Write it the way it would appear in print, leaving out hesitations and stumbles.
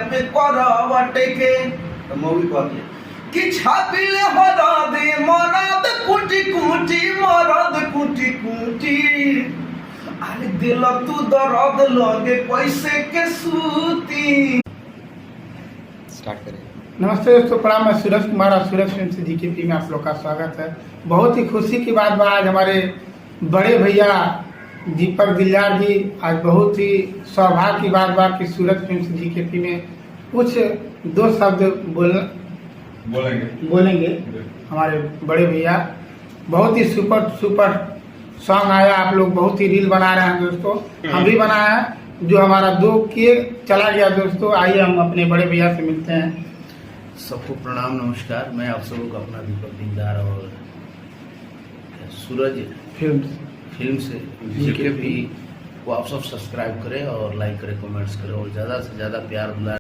पे करवटे के तो मौगी कहती कि छापिले हरदे मरद कुटी कुटी मरद कुटी कुटी अरे दिल तू दर्द लगे पैसे के सूती। स्टार्ट करें। नमस्ते दोस्तों, प्रणाम। मैं सूरज कुमार और सूरज फिल्म से जीकेपी में आप लोग का स्वागत है। बहुत ही खुशी की बात आज हमारे बड़े भैया दीपक दिलदार जी, आज बहुत ही सौभाग्य की बात कि सूरज फिल्म से जीकेपी में कुछ दो शब्द बोलेंगे हमारे बड़े भैया। बहुत ही सुपर सॉन्ग आया, आप लोग बहुत ही रील बना रहे हैं दोस्तों, हम भी बनाया है जो हमारा 2 किए चला गया दोस्तों। आइए हम अपने बड़े भैया से मिलते हैं। सबको प्रणाम, नमस्कार। मैं आप सबों का अपना दीपक दिलदार और सूरज फिल्म से जीकेपी को आप सब सब्सक्राइब करें और लाइक करें, कमेंट्स करें और ज़्यादा से ज़्यादा प्यार दुलार